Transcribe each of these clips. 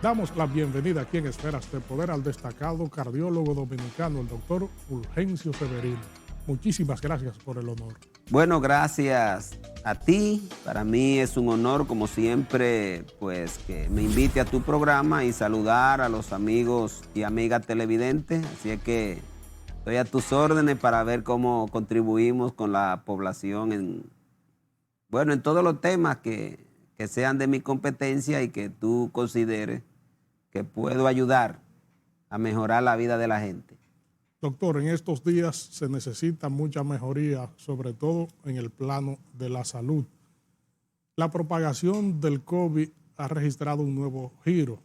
Damos la bienvenida aquí en Esferas de Poder al destacado cardiólogo dominicano, el doctor Fulgencio Severino. Muchísimas gracias por el honor. Bueno, gracias a ti. Para mí es un honor, como siempre, pues que me invite a tu programa y saludar a los amigos y amigas televidentes. Así es que estoy a tus órdenes para ver cómo contribuimos con la población en todos los temas que sean de mi competencia y que tú consideres que puedo ayudar a mejorar la vida de la gente. Doctor, en estos días se necesita mucha mejoría, sobre todo en el plano de la salud. La propagación del COVID ha registrado un nuevo giro.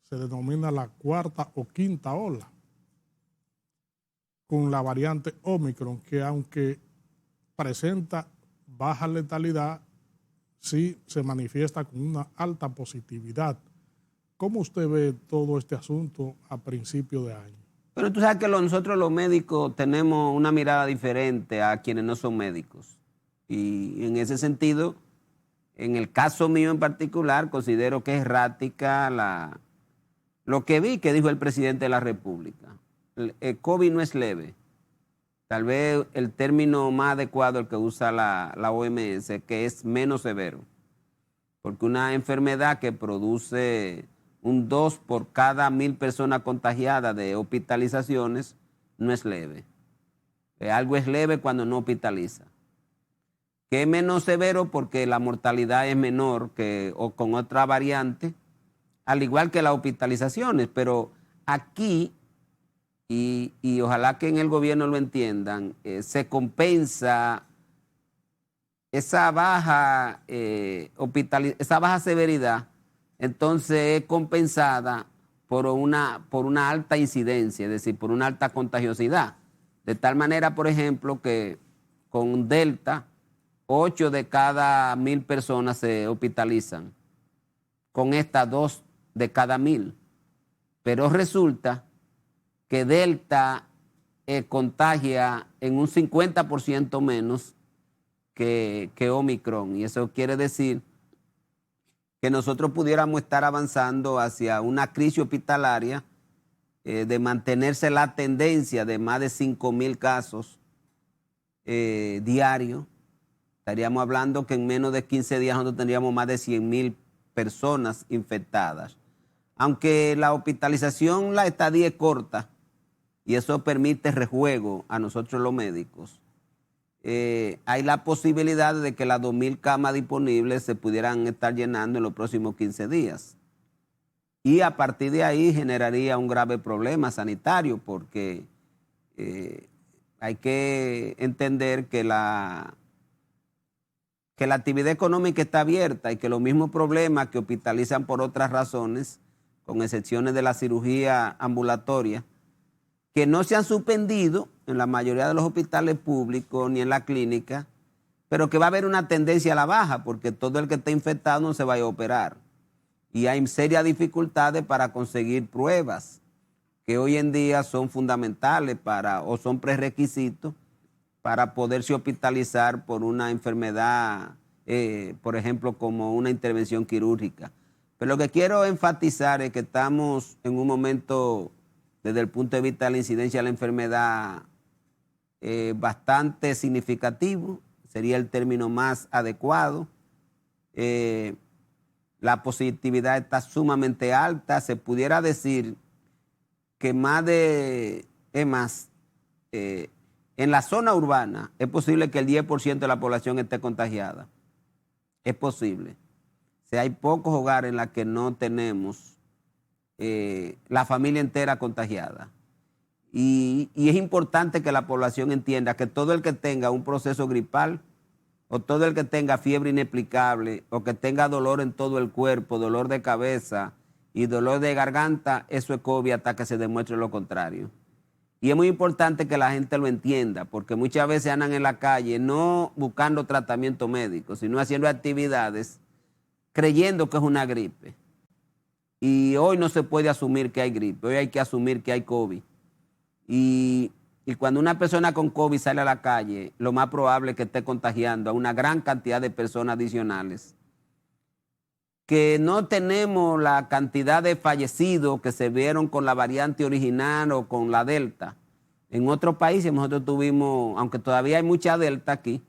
Se denomina la cuarta o quinta ola, con la variante Omicron, que aunque presenta baja letalidad, sí se manifiesta con una alta positividad. ¿Cómo usted ve todo este asunto a principio de año? Pero tú sabes que nosotros los médicos tenemos una mirada diferente a quienes no son médicos. Y en ese sentido, en el caso mío en particular, considero que es errática lo que vi que dijo el presidente de la República. El COVID no es leve. Tal vez el término más adecuado, el que usa la OMS, que es menos severo. Porque una enfermedad que produce un 2 por cada 1,000 personas contagiadas de hospitalizaciones no es leve. Algo es leve cuando no hospitaliza. Que es menos severo porque la mortalidad es menor o con otra variante, al igual que las hospitalizaciones. Pero aquí, y ojalá que en el gobierno lo entiendan, se compensa esa baja severidad. Entonces es compensada por una alta incidencia, es decir, por una alta contagiosidad. De tal manera, por ejemplo, que con Delta, 8 de cada 1,000 personas se hospitalizan. Con esta, 2 de cada 1,000. Pero resulta que Delta contagia en un 50% menos que Omicron. Y eso quiere decir que nosotros pudiéramos estar avanzando hacia una crisis hospitalaria de mantenerse la tendencia de más de 5,000 casos diarios. Estaríamos hablando que en menos de 15 días nosotros tendríamos más de 100,000 personas infectadas. Aunque la hospitalización, la estadía es corta, y eso permite rejuego a nosotros los médicos, hay la posibilidad de que las 2,000 camas disponibles se pudieran estar llenando en los próximos 15 días. Y a partir de ahí generaría un grave problema sanitario porque hay que entender que la actividad económica está abierta y que los mismos problemas que hospitalizan por otras razones, con excepciones de la cirugía ambulatoria, que no se han suspendido en la mayoría de los hospitales públicos ni en la clínica, pero que va a haber una tendencia a la baja porque todo el que esté infectado no se vaya a operar. Y hay serias dificultades para conseguir pruebas que hoy en día son fundamentales o son prerequisitos para poderse hospitalizar por una enfermedad, por ejemplo, como una intervención quirúrgica. Pero lo que quiero enfatizar es que estamos en un momento, desde el punto de vista de la incidencia de la enfermedad, bastante significativo, sería el término más adecuado. La positividad está sumamente alta. Se pudiera decir que en la zona urbana es posible que el 10% de la población esté contagiada. Es posible. O sea, hay pocos hogares en los que no tenemos la familia entera contagiada. Y es importante que la población entienda que todo el que tenga un proceso gripal o todo el que tenga fiebre inexplicable o que tenga dolor en todo el cuerpo, dolor de cabeza y dolor de garganta, eso es COVID hasta que se demuestre lo contrario. Y es muy importante que la gente lo entienda, porque muchas veces andan en la calle no buscando tratamiento médico, sino haciendo actividades creyendo que es una gripe. Y hoy no se puede asumir que hay gripe, hoy hay que asumir que hay COVID. Y cuando una persona con COVID sale a la calle, lo más probable es que esté contagiando a una gran cantidad de personas adicionales que no tenemos la cantidad de fallecidos que se vieron con la variante original o con la Delta. En otros países nosotros tuvimos, aunque todavía hay mucha Delta aquí,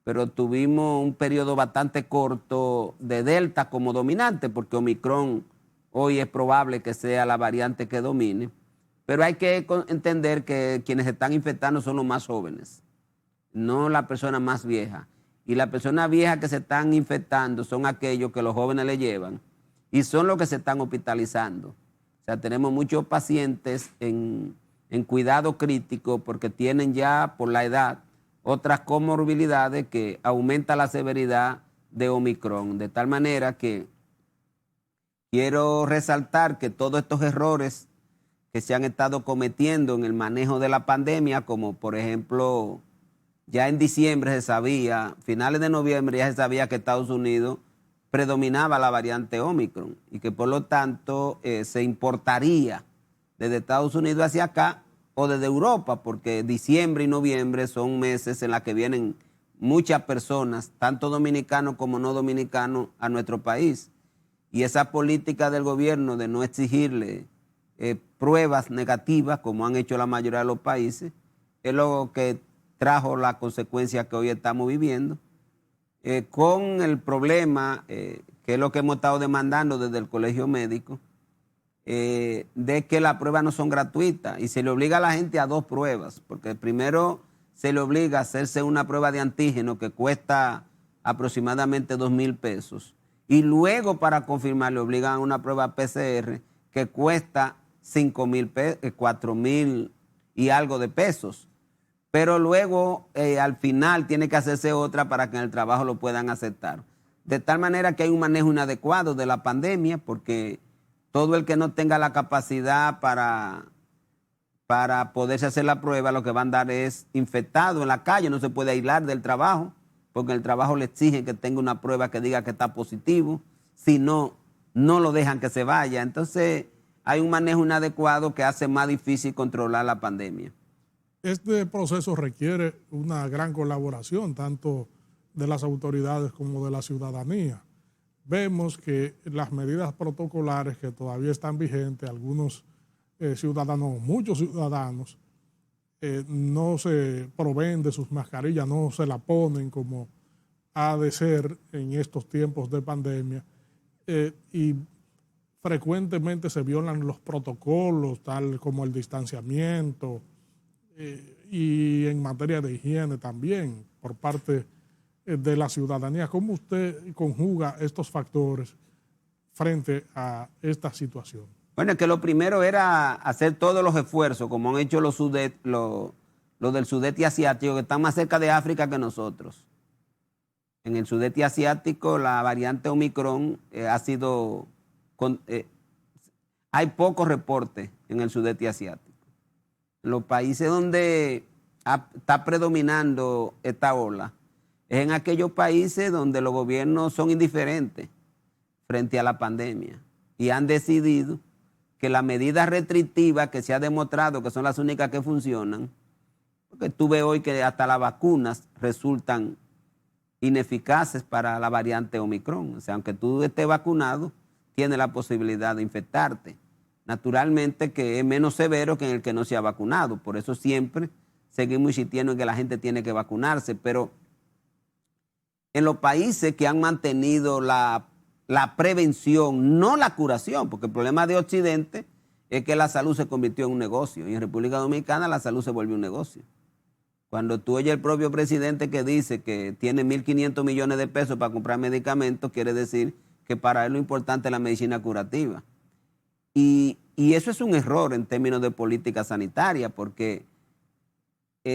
pero tuvimos un periodo bastante corto de Delta como dominante, porque Omicron hoy es probable que sea la variante que domine. Pero hay que entender que quienes se están infectando son los más jóvenes, no las personas más viejas. Y las personas viejas que se están infectando son aquellos que los jóvenes le llevan y son los que se están hospitalizando. O sea, tenemos muchos pacientes en cuidado crítico porque tienen ya por la edad otras comorbilidades que aumenta la severidad de Omicron. De tal manera que quiero resaltar que todos estos errores que se han estado cometiendo en el manejo de la pandemia, como por ejemplo, ya en diciembre se sabía, finales de noviembre ya se sabía que Estados Unidos predominaba la variante Omicron y que por lo tanto se importaría desde Estados Unidos hacia acá o desde Europa, porque diciembre y noviembre son meses en los que vienen muchas personas, tanto dominicanos como no dominicanos, a nuestro país. Y esa política del gobierno de no exigirle pruebas negativas, como han hecho la mayoría de los países, es lo que trajo la consecuencia que hoy estamos viviendo, con el problema, que es lo que hemos estado demandando desde el Colegio Médico, de que las pruebas no son gratuitas y se le obliga a la gente a 2 pruebas, porque primero se le obliga a hacerse una prueba de antígeno que cuesta aproximadamente 2,000 pesos y luego para confirmar le obligan a una prueba PCR que cuesta 5,000 pesos, 4,000 y algo de pesos. Pero luego al final tiene que hacerse otra para que en el trabajo lo puedan aceptar. De tal manera que hay un manejo inadecuado de la pandemia, porque todo el que no tenga la capacidad para poderse hacer la prueba, lo que va a andar es infectado en la calle, no se puede aislar del trabajo, porque en el trabajo le exigen que tenga una prueba que diga que está positivo, si no, no lo dejan que se vaya. Entonces hay un manejo inadecuado que hace más difícil controlar la pandemia. Este proceso requiere una gran colaboración, tanto de las autoridades como de la ciudadanía. Vemos que las medidas protocolares que todavía están vigentes, algunos ciudadanos, muchos ciudadanos, no se proveen de sus mascarillas, no se la ponen como ha de ser en estos tiempos de pandemia, y frecuentemente se violan los protocolos, tal como el distanciamiento, y en materia de higiene también por parte de la ciudadanía. ¿Cómo usted conjuga estos factores frente a esta situación? Bueno, es que lo primero era hacer todos los esfuerzos, como han hecho los del sudeste asiático, que están más cerca de África que nosotros. En el sudeste asiático, la variante Omicron ha sido... hay pocos reportes en el sudeste asiático. En los países donde está predominando esta ola es en aquellos países donde los gobiernos son indiferentes frente a la pandemia y han decidido que las medidas restrictivas que se ha demostrado que son las únicas que funcionan, porque tú ves hoy que hasta las vacunas resultan ineficaces para la variante Omicron. O sea, aunque tú estés vacunado, tienes la posibilidad de infectarte. Naturalmente que es menos severo que en el que no se ha vacunado. Por eso siempre seguimos insistiendo en que la gente tiene que vacunarse. Pero en los países que han mantenido la prevención, no la curación, porque el problema de Occidente es que la salud se convirtió en un negocio. Y en República Dominicana la salud se volvió un negocio. Cuando tú oyes el propio presidente que dice que tiene 1.500 millones de pesos para comprar medicamentos, quiere decir que para él lo importante es la medicina curativa. Y eso es un error en términos de política sanitaria, porque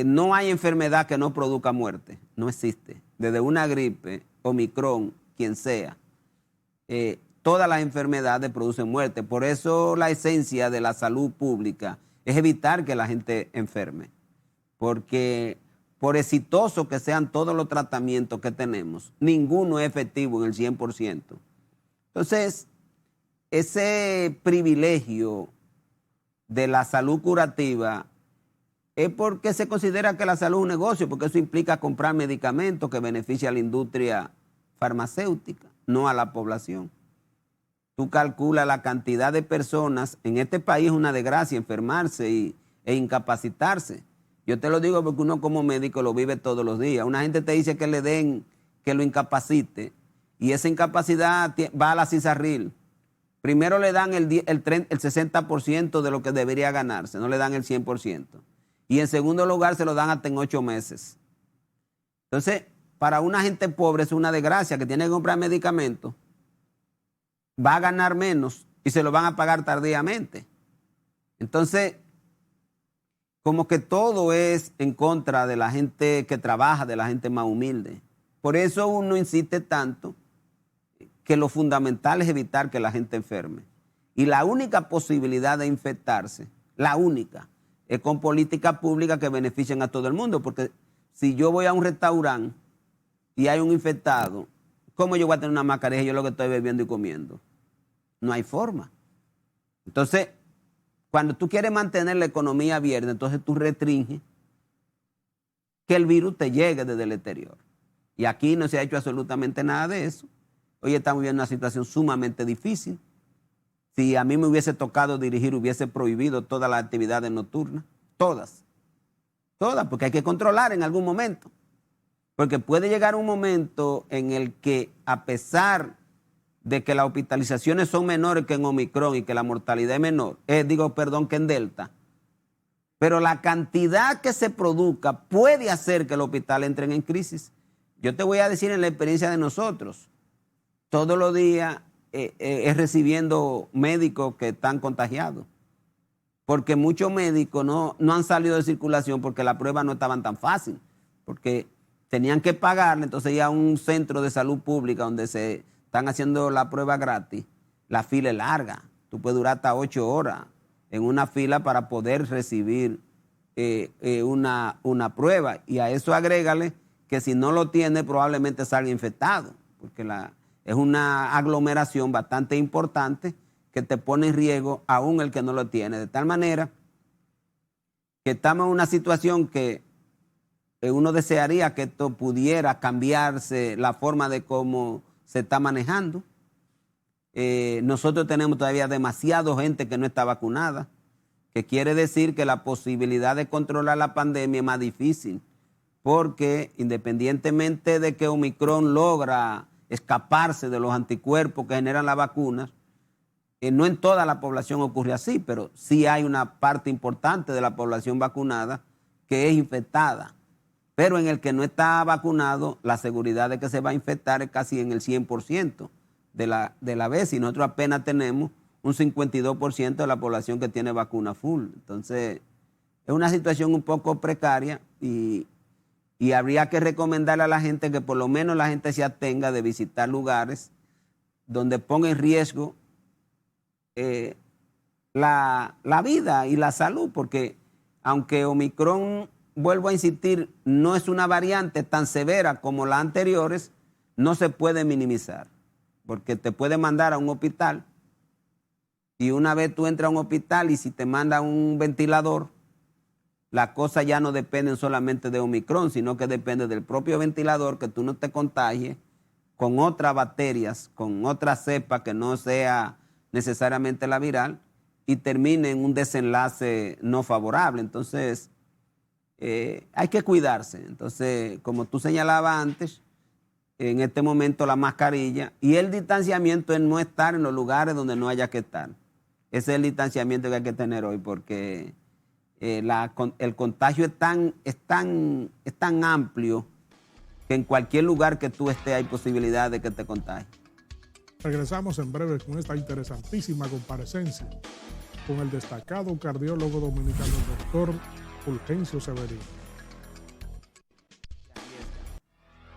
no hay enfermedad que no produzca muerte, no existe. Desde una gripe, Omicron, quien sea, todas las enfermedades producen muerte. Por eso la esencia de la salud pública es evitar que la gente enferme, porque por exitosos que sean todos los tratamientos que tenemos, ninguno es efectivo en el 100%. Entonces, ese privilegio de la salud curativa es porque se considera que la salud es un negocio, porque eso implica comprar medicamentos que benefician a la industria farmacéutica, no a la población. tú calculas la cantidad de personas. En este país es una desgracia enfermarse e incapacitarse. Yo te lo digo porque uno como médico lo vive todos los días. Una gente te dice que le den, que lo incapacite, y esa incapacidad va a la CISARRIL. Primero le dan el 60% de lo que debería ganarse, no le dan el 100%. Y en segundo lugar se lo dan hasta en 8 meses. Entonces, para una gente pobre es una desgracia que tiene que comprar medicamentos, va a ganar menos y se lo van a pagar tardíamente. Entonces, como que todo es en contra de la gente que trabaja, de la gente más humilde. Por eso uno insiste tanto que lo fundamental es evitar que la gente enferme. Y la única posibilidad de infectarse, la única, es con políticas públicas que beneficien a todo el mundo. Porque si yo voy a un restaurante y hay un infectado, ¿cómo yo voy a tener una mascarilla yo lo que estoy bebiendo y comiendo? No hay forma. Entonces, cuando tú quieres mantener la economía abierta, entonces tú restringes que el virus te llegue desde el exterior. Y aquí no se ha hecho absolutamente nada de eso. Hoy estamos viviendo una situación sumamente difícil. Si a mí me hubiese tocado dirigir, hubiese prohibido todas las actividades nocturnas. Todas, porque hay que controlar en algún momento. Porque puede llegar un momento en el que, a pesar de que las hospitalizaciones son menores que en Omicron y que la mortalidad es menor, que en Delta, pero la cantidad que se produzca puede hacer que el hospital entre en crisis. Yo te voy a decir en la experiencia de nosotros, todos los días es recibiendo médicos que están contagiados, porque muchos médicos no han salido de circulación porque las pruebas no estaban tan fáciles, porque tenían que pagarle, entonces ya a un centro de salud pública donde se están haciendo la prueba gratis, la fila es larga, tú puedes durar hasta 8 horas en una fila para poder recibir una prueba, y a eso agrégale que si no lo tiene probablemente salga infectado, porque es una aglomeración bastante importante que te pone en riesgo aún el que no lo tiene. De tal manera que estamos en una situación que uno desearía que esto pudiera cambiarse la forma de cómo se está manejando. Nosotros tenemos todavía demasiada gente que no está vacunada, que quiere decir que la posibilidad de controlar la pandemia es más difícil, porque independientemente de que Omicron logra escaparse de los anticuerpos que generan las vacunas, no en toda la población ocurre así, pero sí hay una parte importante de la población vacunada que es infectada. Pero en el que no está vacunado, la seguridad de que se va a infectar es casi en el 100% de la vez, y nosotros apenas tenemos un 52% de la población que tiene vacuna full. Entonces, es una situación un poco precaria y habría que recomendarle a la gente que por lo menos la gente se atenga de visitar lugares donde ponga en riesgo la vida y la salud, porque aunque Omicron, vuelvo a insistir, no es una variante tan severa como las anteriores, no se puede minimizar, porque te puede mandar a un hospital, y una vez tú entras a un hospital y si te manda un ventilador, las cosas ya no dependen solamente de Omicron, sino que depende del propio ventilador, que tú no te contagies con otras bacterias, con otra cepa que no sea necesariamente la viral, y termine en un desenlace no favorable. Entonces, hay que cuidarse. Entonces, como tú señalabas antes, en este momento la mascarilla y el distanciamiento es no estar en los lugares donde no haya que estar. Ese es el distanciamiento que hay que tener hoy, porque el contagio es tan amplio que en cualquier lugar que tú estés hay posibilidad de que te contagies. Regresamos en breve con esta interesantísima comparecencia con el destacado cardiólogo dominicano, doctor Fulgencio Severino.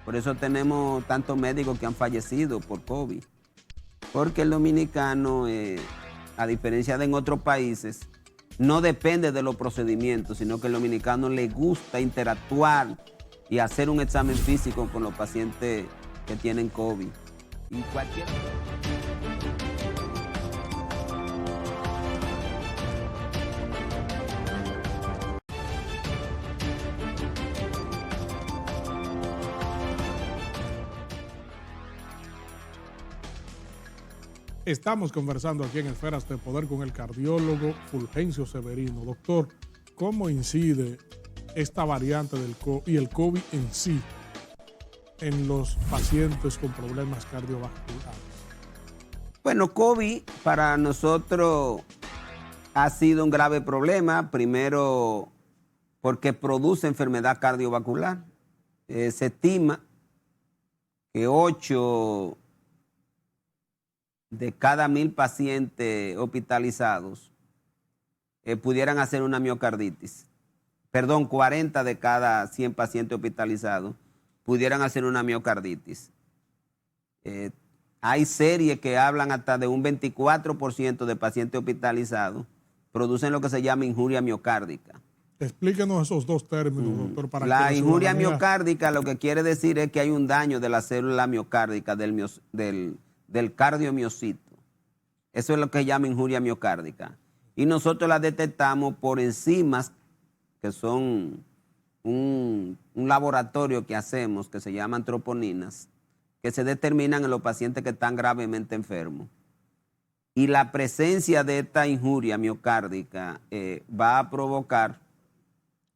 Por eso tenemos tantos médicos que han fallecido por COVID, porque el dominicano, a diferencia de en otros países, no depende de los procedimientos, sino que al dominicano le gusta interactuar y hacer un examen físico con los pacientes que tienen COVID. Y cualquier... Estamos conversando aquí en Esferas de Poder con el cardiólogo Fulgencio Severino. Doctor, ¿cómo incide esta variante del COVID y el COVID en sí en los pacientes con problemas cardiovasculares? Bueno, COVID para nosotros ha sido un grave problema, primero porque produce enfermedad cardiovascular. Se estima que 8 de cada 1000 pacientes hospitalizados pudieran hacer una miocarditis. Perdón, 40 de cada 100 pacientes hospitalizados pudieran hacer una miocarditis. Hay series que hablan hasta de un 24% de pacientes hospitalizados producen lo que se llama injuria miocárdica. Explíquenos esos dos términos, doctor. Para la que injuria miocárdica lo que quiere decir es que hay un daño de la célula miocárdica del cardiomiocito. Eso es lo que se llama injuria miocárdica. Y nosotros la detectamos por enzimas que son un laboratorio que hacemos que se llaman troponinas, que se determinan en los pacientes que están gravemente enfermos. Y la presencia de esta injuria miocárdica va a provocar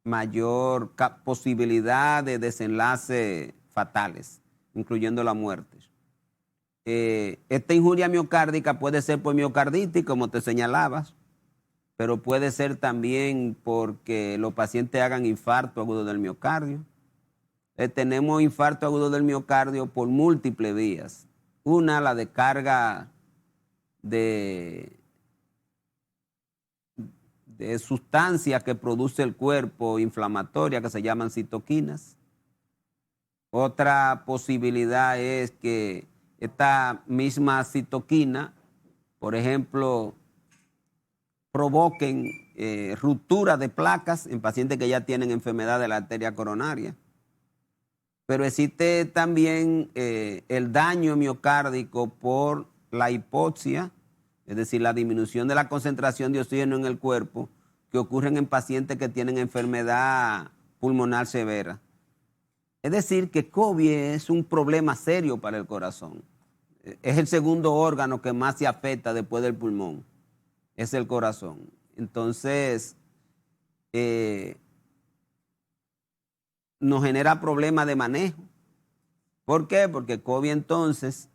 mayor posibilidad de desenlaces fatales, incluyendo la muerte. Esta injuria miocárdica puede ser por miocarditis, como te señalabas, pero puede ser también porque los pacientes hagan infarto agudo del miocardio. Tenemos infarto agudo del miocardio por múltiples vías. Una, la descarga de sustancias que produce el cuerpo inflamatoria que se llaman citoquinas. Otra posibilidad es que esta misma citoquina, por ejemplo, provoquen ruptura de placas en pacientes que ya tienen enfermedad de la arteria coronaria. Pero existe también el daño miocárdico por la hipoxia, es decir, la disminución de la concentración de oxígeno en el cuerpo, que ocurren en pacientes que tienen enfermedad pulmonar severa. Es decir, que COVID es un problema serio para el corazón. Es el segundo órgano que más se afecta después del pulmón, es el corazón. Entonces, nos genera problemas de manejo. ¿Por qué? Porque COVID entonces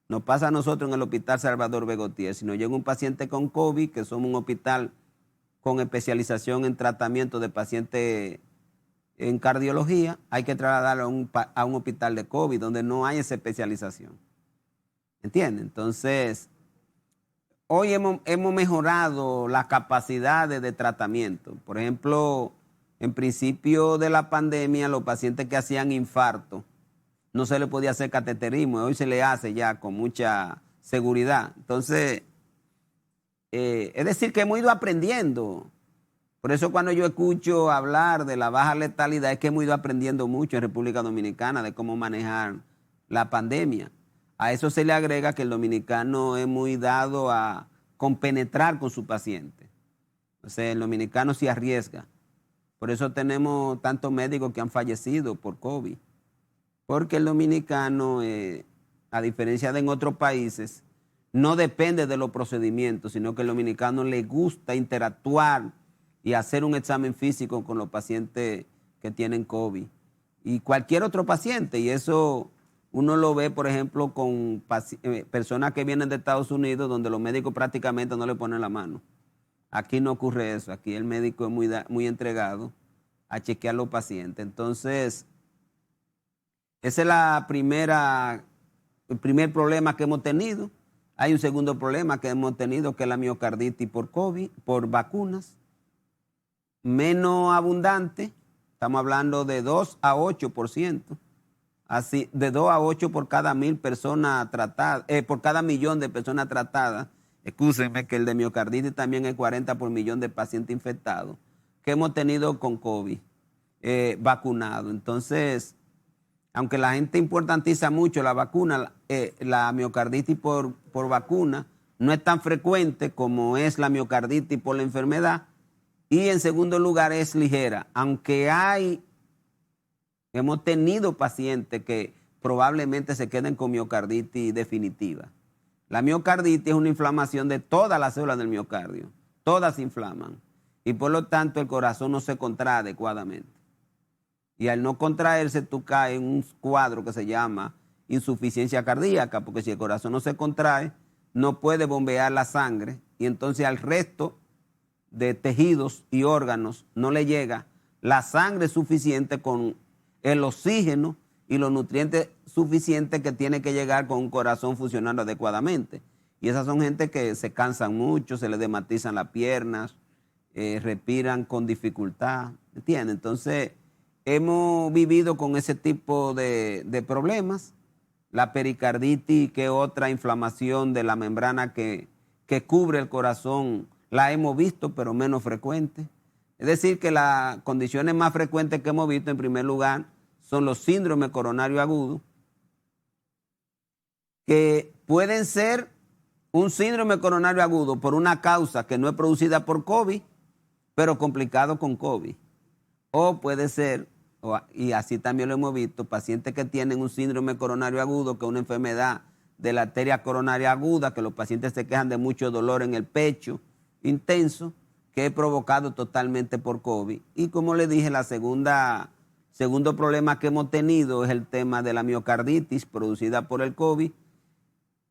nos pasa a nosotros en el Hospital Salvador Begotier. Si nos llega un paciente con COVID, que somos un hospital con especialización en tratamiento de pacientes en cardiología, hay que trasladarlo a un hospital de COVID donde no hay esa especialización. ¿Entienden? Entonces, hoy hemos mejorado las capacidades de tratamiento. Por ejemplo, en principio de la pandemia, los pacientes que hacían infarto, no se le podía hacer cateterismo, hoy se le hace ya con mucha seguridad. Entonces, es decir, que hemos ido aprendiendo. Por eso cuando yo escucho hablar de la baja letalidad, es que hemos ido aprendiendo mucho en República Dominicana de cómo manejar la pandemia. A eso se le agrega que el dominicano es muy dado a compenetrar con su paciente. O sea, el dominicano se arriesga. Por eso tenemos tantos médicos que han fallecido por COVID. Porque el dominicano, a diferencia de en otros países, no depende de los procedimientos, sino que el dominicano le gusta interactuar y hacer un examen físico con los pacientes que tienen COVID. Y cualquier otro paciente, y eso uno lo ve, por ejemplo, con personas que vienen de Estados Unidos, donde los médicos prácticamente no le ponen la mano. Aquí no ocurre eso, aquí el médico es muy entregado a chequear los pacientes. Entonces, ese es el primer problema que hemos tenido. Hay un segundo problema que hemos tenido, que es la miocarditis por COVID, por vacunas. Menos abundante, estamos hablando de 2 a 8%. Así, de 2 a 8 por cada 1000 personas tratadas, por cada millón de personas tratadas. Excúsenme que el de miocarditis también es 40 por millón de pacientes infectados que hemos tenido con COVID vacunados. Entonces, aunque la gente importantiza mucho la vacuna, la miocarditis por vacuna no es tan frecuente como es la miocarditis por la enfermedad. Y en segundo lugar es ligera, aunque hemos tenido pacientes que probablemente se queden con miocarditis definitiva. La miocarditis es una inflamación de todas las células del miocardio. Todas se inflaman. Y por lo tanto el corazón no se contrae adecuadamente. Y al no contraerse, tú caes en un cuadro que se llama insuficiencia cardíaca, porque si el corazón no se contrae, no puede bombear la sangre y entonces al resto de tejidos y órganos no le llega la sangre suficiente con el oxígeno y los nutrientes suficientes que tiene que llegar con un corazón funcionando adecuadamente. Y esas son gente que se cansan mucho, se les dermatizan las piernas, respiran con dificultad, ¿entiendes? Entonces, hemos vivido con ese tipo de problemas. La pericarditis, que es otra inflamación de la membrana que cubre el corazón, la hemos visto, pero menos frecuente. Es decir, que las condiciones más frecuentes que hemos visto, en primer lugar, son los síndromes coronarios agudos, que pueden ser un síndrome coronario agudo por una causa que no es producida por COVID, pero complicado con COVID. O puede ser, y así también lo hemos visto, pacientes que tienen un síndrome coronario agudo, que es una enfermedad de la arteria coronaria aguda, que los pacientes se quejan de mucho dolor en el pecho intenso, que es provocado totalmente por COVID. Y como le dije, segundo problema que hemos tenido es el tema de la miocarditis producida por el COVID,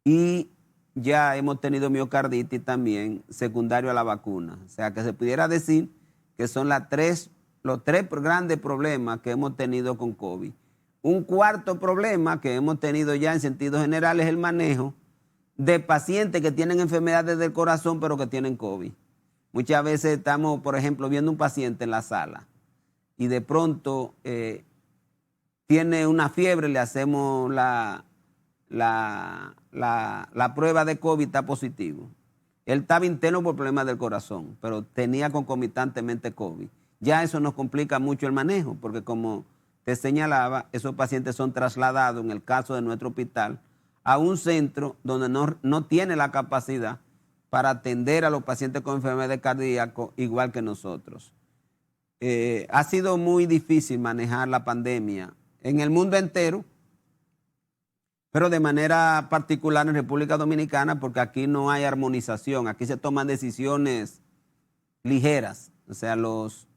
y ya hemos tenido miocarditis también secundario a la vacuna. O sea, que se pudiera decir que son los tres grandes problemas que hemos tenido con COVID. Un cuarto problema que hemos tenido ya en sentido general es el manejo de pacientes que tienen enfermedades del corazón pero que tienen COVID. Muchas veces estamos, por ejemplo, viendo un paciente en la sala y de pronto tiene una fiebre, le hacemos la prueba de COVID, está positivo. Él estaba interno por problemas del corazón, pero tenía concomitantemente COVID. Ya eso nos complica mucho el manejo, porque como te señalaba, esos pacientes son trasladados, en el caso de nuestro hospital, a un centro donde no tiene la capacidad para atender a los pacientes con enfermedades cardíacas igual que nosotros. Ha sido muy difícil manejar la pandemia en el mundo entero, pero de manera particular en República Dominicana, porque aquí no hay armonización, aquí se toman decisiones ligeras. O sea, los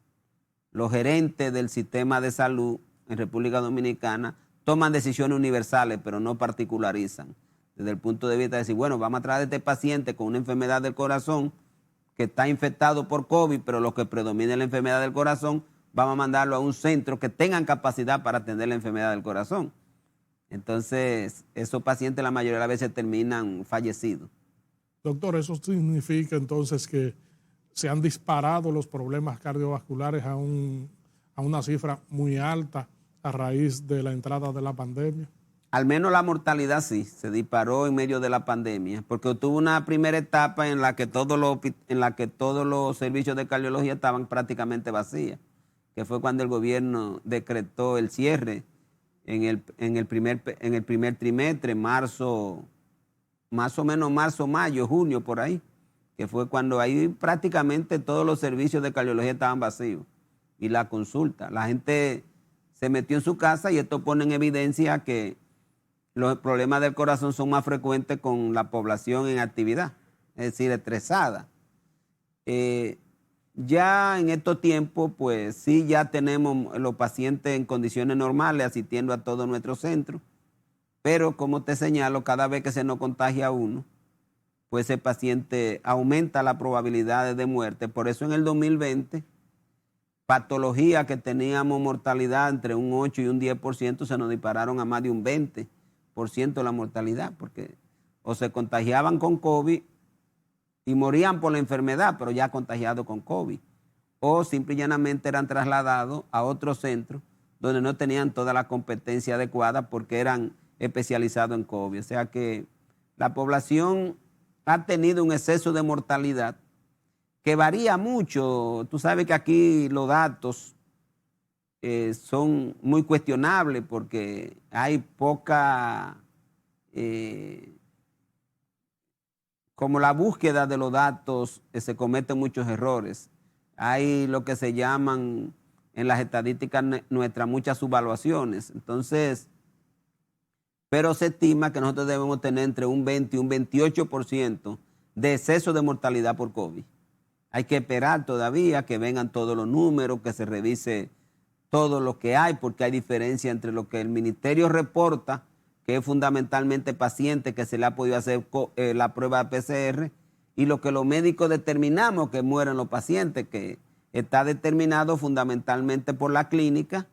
gerentes del sistema de salud en República Dominicana toman decisiones universales, pero no particularizan. Desde el punto de vista de decir, bueno, vamos a traer a este paciente con una enfermedad del corazón que está infectado por COVID, pero lo que predomina es la enfermedad del corazón, vamos a mandarlo a un centro que tengan capacidad para atender la enfermedad del corazón. Entonces, esos pacientes la mayoría de las veces terminan fallecidos. Doctor, ¿eso significa entonces que se han disparado los problemas cardiovasculares a una cifra muy alta a raíz de la entrada de la pandemia? Al menos la mortalidad sí, se disparó en medio de la pandemia, porque tuvo una primera etapa en la que todos los servicios de cardiología estaban prácticamente vacíos, que fue cuando el gobierno decretó el cierre en el primer trimestre, marzo, más o menos marzo, mayo, junio, por ahí, que fue cuando ahí prácticamente todos los servicios de cardiología estaban vacíos y la consulta. La gente se metió en su casa y esto pone en evidencia que los problemas del corazón son más frecuentes con la población en actividad, es decir, estresada. Ya en estos tiempos, pues sí, ya tenemos los pacientes en condiciones normales asistiendo a todos nuestros centros, pero como te señalo, cada vez que se nos contagia uno, pues ese paciente aumenta la probabilidad de muerte. Por eso en el 2020, patologías que teníamos mortalidad entre un 8 y un 10% se nos dispararon a más de un 20% la mortalidad, porque o se contagiaban con COVID y morían por la enfermedad, pero ya contagiados con COVID, o simple y llanamente eran trasladados a otros centros donde no tenían toda la competencia adecuada porque eran especializados en COVID. O sea que la población ha tenido un exceso de mortalidad que varía mucho. Tú sabes que aquí los datos son muy cuestionables porque hay poca, como la búsqueda de los datos, se cometen muchos errores. Hay lo que se llaman en las estadísticas nuestras muchas subvaluaciones. Entonces, pero se estima que nosotros debemos tener entre un 20 y un 28% de exceso de mortalidad por COVID. Hay que esperar todavía que vengan todos los números, que se revise todo lo que hay, porque hay diferencia entre lo que el ministerio reporta, que es fundamentalmente pacientes que se le ha podido hacer la prueba de PCR, y lo que los médicos determinamos que mueren los pacientes, que está determinado fundamentalmente por la clínica,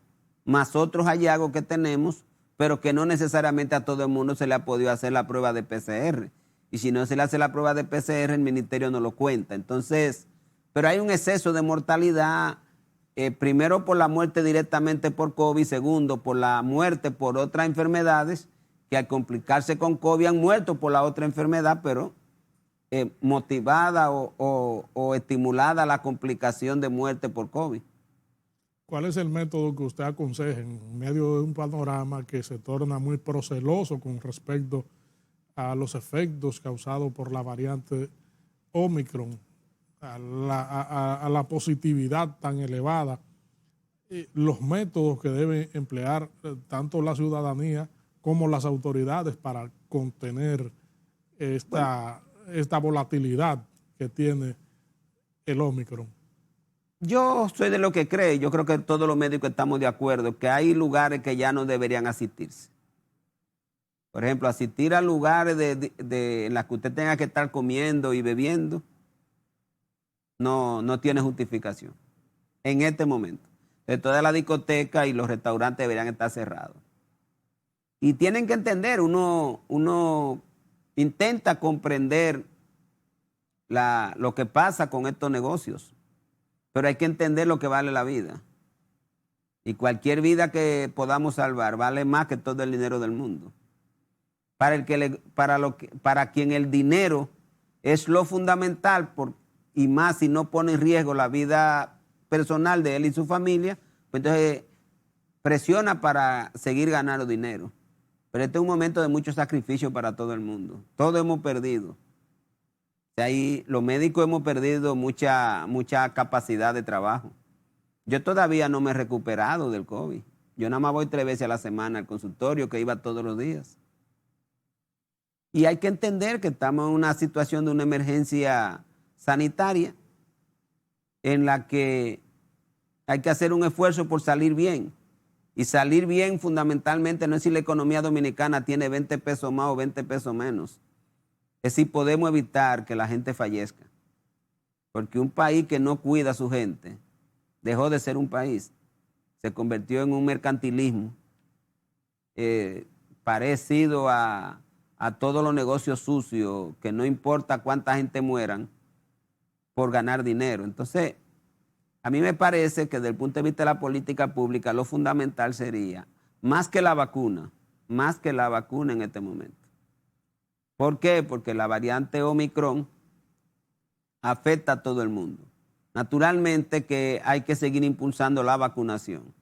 más otros hallazgos que tenemos, pero que no necesariamente a todo el mundo se le ha podido hacer la prueba de PCR. Y si no se le hace la prueba de PCR, el ministerio no lo cuenta. Entonces, pero hay un exceso de mortalidad, primero por la muerte directamente por COVID, segundo por la muerte por otras enfermedades, que al complicarse con COVID han muerto por la otra enfermedad, pero motivada o estimulada la complicación de muerte por COVID. ¿Cuál es el método que usted aconseja en medio de un panorama que se torna muy proceloso con respecto a los efectos causados por la variante Omicron, a la positividad tan elevada? Los métodos que deben emplear tanto la ciudadanía como las autoridades para contener esta volatilidad que tiene el Omicron. Yo soy de lo que cree, yo creo que todos los médicos estamos de acuerdo, que hay lugares que ya no deberían asistirse. Por ejemplo, asistir a lugares en los que usted tenga que estar comiendo y bebiendo, no tiene justificación en este momento. De toda la discoteca y los restaurantes deberían estar cerrados. Y tienen que entender, uno intenta comprender lo que pasa con estos negocios, pero hay que entender lo que vale la vida. Y cualquier vida que podamos salvar vale más que todo el dinero del mundo. Para quien el dinero es lo fundamental, y más si no pone en riesgo la vida personal de él y su familia, pues entonces presiona para seguir ganando dinero. Pero este es un momento de mucho sacrificio para todo el mundo. Todos hemos perdido. Ahí los médicos hemos perdido mucha capacidad de trabajo. Yo todavía no me he recuperado del COVID. Yo nada más voy 3 veces a la semana al consultorio, que iba todos los días. Y hay que entender que estamos en una situación de una emergencia sanitaria en la que hay que hacer un esfuerzo por salir bien. Y salir bien fundamentalmente no es si la economía dominicana tiene 20 pesos más o 20 pesos menos. Es si podemos evitar que la gente fallezca. Porque un país que no cuida a su gente dejó de ser un país. Se convirtió en un mercantilismo parecido a todos los negocios sucios, que no importa cuánta gente mueran por ganar dinero. Entonces, a mí me parece que desde el punto de vista de la política pública, lo fundamental sería, más que la vacuna en este momento. ¿Por qué? Porque la variante Omicron afecta a todo el mundo. Naturalmente que hay que seguir impulsando la vacunación.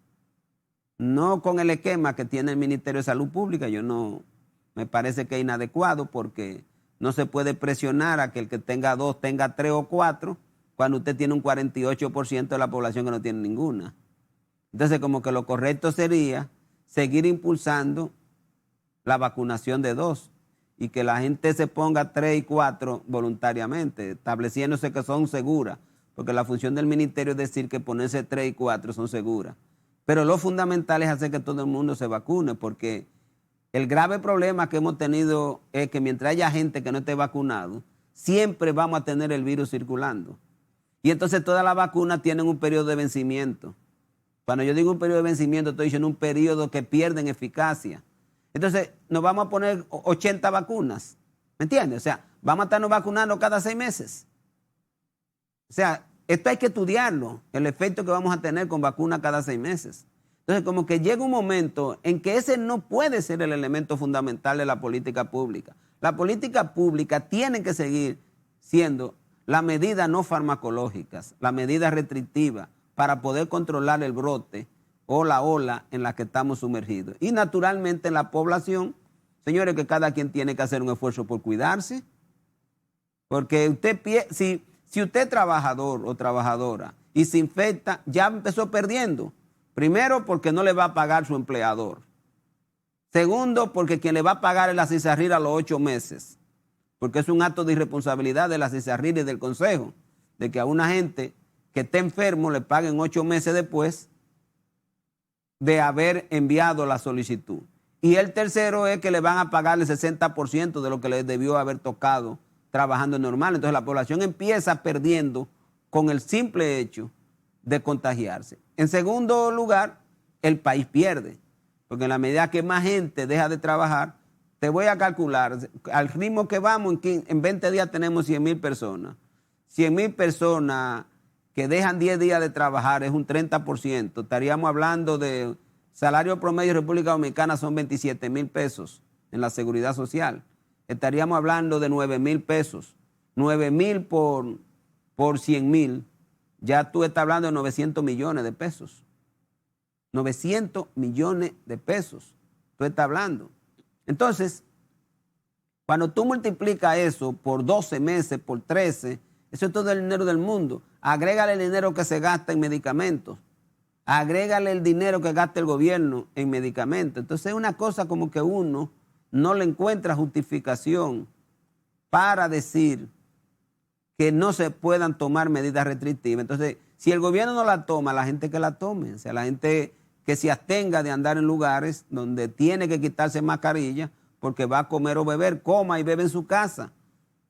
No con el esquema que tiene el Ministerio de Salud Pública, me parece que es inadecuado, porque no se puede presionar a que el que tenga 2 tenga 3 o 4, cuando usted tiene un 48% de la población que no tiene ninguna. Entonces, como que lo correcto sería seguir impulsando la vacunación de 2 y que la gente se ponga 3 y 4 voluntariamente, estableciéndose que son seguras, porque la función del ministerio es decir que ponerse 3 y 4 son seguras. Pero lo fundamental es hacer que todo el mundo se vacune, porque el grave problema que hemos tenido es que mientras haya gente que no esté vacunado, siempre vamos a tener el virus circulando. Y entonces todas las vacunas tienen un periodo de vencimiento. Cuando yo digo un periodo de vencimiento, estoy diciendo un periodo que pierden eficacia. Entonces nos vamos a poner 80 vacunas. ¿Me entiendes? O sea, vamos a estarnos vacunando cada 6 meses. O sea, esto hay que estudiarlo, el efecto que vamos a tener con vacunas cada 6 meses. Entonces, como que llega un momento en que ese no puede ser el elemento fundamental de la política pública. La política pública tiene que seguir siendo las medidas no farmacológicas, las medidas restrictivas para poder controlar el brote o la ola en la que estamos sumergidos. Y naturalmente la población, señores, que cada quien tiene que hacer un esfuerzo por cuidarse, porque si usted es trabajador o trabajadora y se infecta, ya empezó perdiendo. Primero, porque no le va a pagar su empleador. Segundo, porque quien le va a pagar es la CISARRIR a los 8 meses, porque es un acto de irresponsabilidad de la CISARRIR y del Consejo, de que a una gente que esté enfermo le paguen 8 meses después de haber enviado la solicitud. Y el tercero es que le van a pagar el 60% de lo que les debió haber tocado trabajando normal. Entonces la población empieza perdiendo con el simple hecho de contagiarse. En segundo lugar, el país pierde, porque en la medida que más gente deja de trabajar, te voy a calcular, al ritmo que vamos, en 20 días tenemos 100,000 personas. 100,000 personas que dejan 10 días de trabajar es un 30%. Estaríamos hablando de salario promedio de República Dominicana son 27,000 pesos en la seguridad social. Estaríamos hablando de 9,000 pesos. 9,000 por 100,000, ya tú estás hablando de 900 millones de pesos. 900 millones de pesos tú estás hablando. Entonces, cuando tú multiplicas eso por 12 meses, por 13, eso es todo el dinero del mundo. Agrégale el dinero que se gasta en medicamentos. Agrégale el dinero que gasta el gobierno en medicamentos. Entonces es una cosa como que uno no le encuentra justificación para decir que no se puedan tomar medidas restrictivas. Entonces, si el gobierno no la toma, la gente que la tome, o sea, la gente que se abstenga de andar en lugares donde tiene que quitarse mascarilla porque va a comer o beber, coma y bebe en su casa,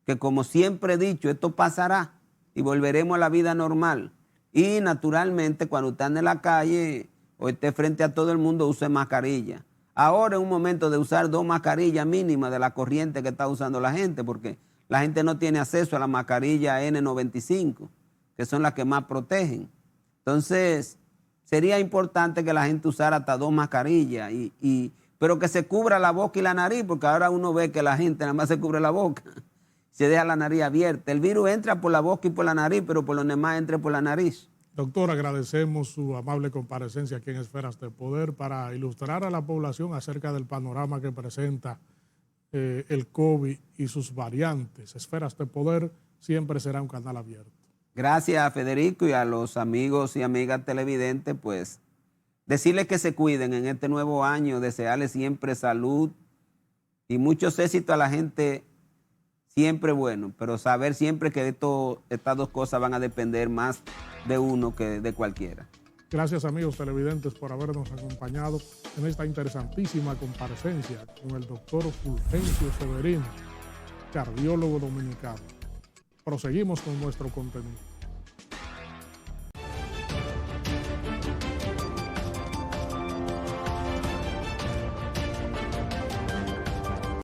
que como siempre he dicho, esto pasará y volveremos a la vida normal. Y naturalmente cuando usted ande en la calle o esté frente a todo el mundo, use mascarilla. Ahora es un momento de usar 2 mascarillas mínimas de la corriente que está usando la gente, porque la gente no tiene acceso a la mascarilla N95, que son las que más protegen. Entonces, sería importante que la gente usara hasta 2 mascarillas, pero que se cubra la boca y la nariz, porque ahora uno ve que la gente nada más se cubre la boca, se deja la nariz abierta. El virus entra por la boca y por la nariz, pero por lo demás entra por la nariz. Doctor, agradecemos su amable comparecencia aquí en Esferas de Poder para ilustrar a la población acerca del panorama que presenta el COVID y sus variantes. Esferas de Poder siempre será un canal abierto. Gracias a Federico y a los amigos y amigas televidentes, pues decirles que se cuiden en este nuevo año, desearles siempre salud y muchos éxitos a la gente, siempre bueno, pero saber siempre que estas 2 cosas van a depender más de uno que de cualquiera. Gracias, amigos televidentes, por habernos acompañado en esta interesantísima comparecencia con el doctor Fulgencio Severino, cardiólogo dominicano. Proseguimos con nuestro contenido.